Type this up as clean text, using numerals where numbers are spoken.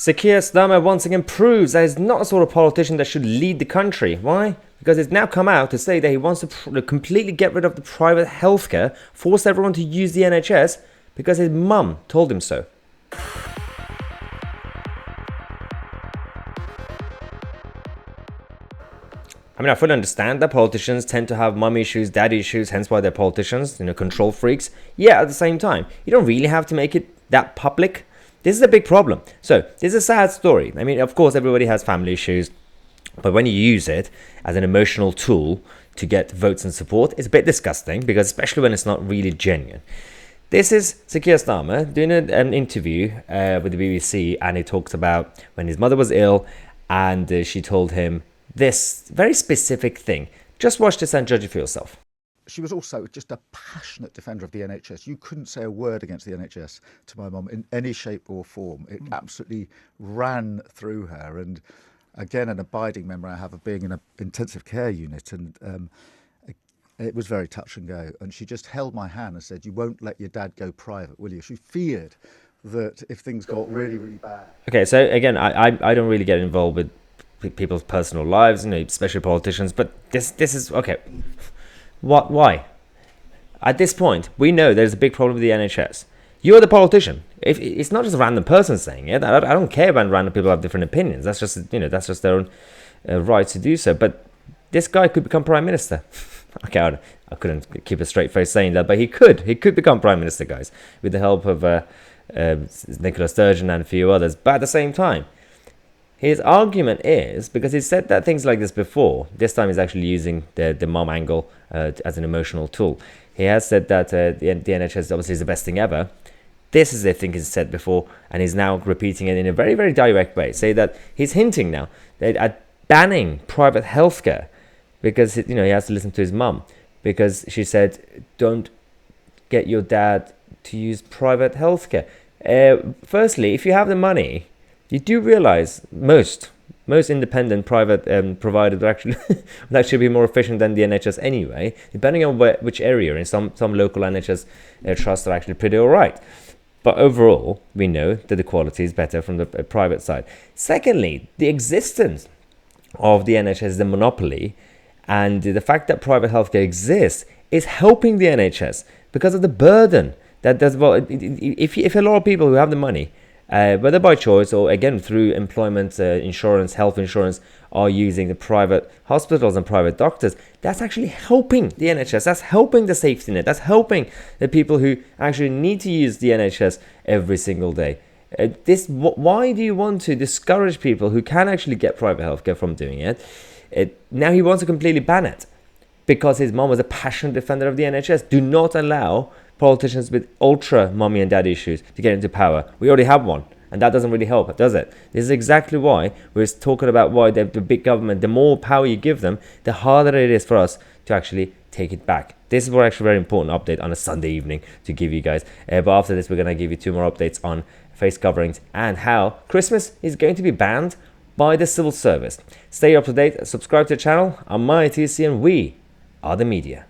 So Keir Starmer once again proves that he's not the sort of politician that should lead the country. Why? Because it's now come out to say that he wants to completely get rid of the private healthcare, force everyone to use the NHS because his mum told him so. I mean, I fully understand that politicians tend to have mum issues, dad issues, hence why they're politicians, control freaks. Yeah, at the same time, you don't really have to make it that public. This is a big problem. So, this is a sad story. I mean, of course, everybody has family issues, but when you use it as an emotional tool to get votes and support, it's a bit disgusting, because especially when it's not really genuine. This is Sir Keir Starmer doing an interview with the BBC, and he talks about when his mother was ill, and she told him this very specific thing. Just watch this and judge it for yourself. She was also just a passionate defender of the NHS. You couldn't say a word against the NHS to my mum in any shape or form. It absolutely ran through her. And again, an abiding memory I have of being in an intensive care unit. And it was very touch and go. And she just held my hand and said, "You won't let your dad go private, will you?" She feared that if things got really, really bad. Okay, so again, I don't really get involved with people's personal lives, especially politicians. But this is okay. What? Why? At this point, we know there's a big problem with the NHS. You're the politician. If it's not just a random person saying it, I don't care when random people have different opinions. That's just their own right to do so. But this guy could become prime minister. Okay, I couldn't keep a straight face saying that, but he could become prime minister, guys, with the help of Nicola Sturgeon and a few others. But at the same time, his argument is, because he's said that things like this before, this time he's actually using the mom angle as an emotional tool. He has said that the NHS obviously is the best thing ever. This is the thing he's said before, and he's now repeating it in a very, very direct way. Say that he's hinting now at banning private healthcare because he has to listen to his mum, because she said, "Don't get your dad to use private healthcare." Firstly, if you have the money, you do realize most independent private providers would actually be more efficient than the NHS anyway, depending on which area. In some local NHS trusts are actually pretty all right. But overall, we know that the quality is better from the private side. Secondly, the existence of the NHS, the monopoly, and the fact that private healthcare exists is helping the NHS because of the burden that does. Well, if a lot of people who have the money, whether by choice or again through employment insurance, health insurance, are using the private hospitals and private doctors, that's actually helping the NHS. That's helping the safety net. That's helping the people who actually need to use the NHS every single day. Why do you want to discourage people who can actually get private healthcare from doing it? Now he wants to completely ban it because his mom was a passionate defender of the NHS. Do not allow politicians with ultra mommy and dad issues to get into power. We already have one, and that doesn't really help, does it? This is exactly why we're talking about why the big government, the more power you give them, the harder it is for us to actually take it back. This is actually a very important update on a Sunday evening to give you guys. But after this, we're going to give you 2 more updates on face coverings and how Christmas is going to be banned by the civil service. Stay up to date, subscribe to the channel. I'm Tousi, and we are the media.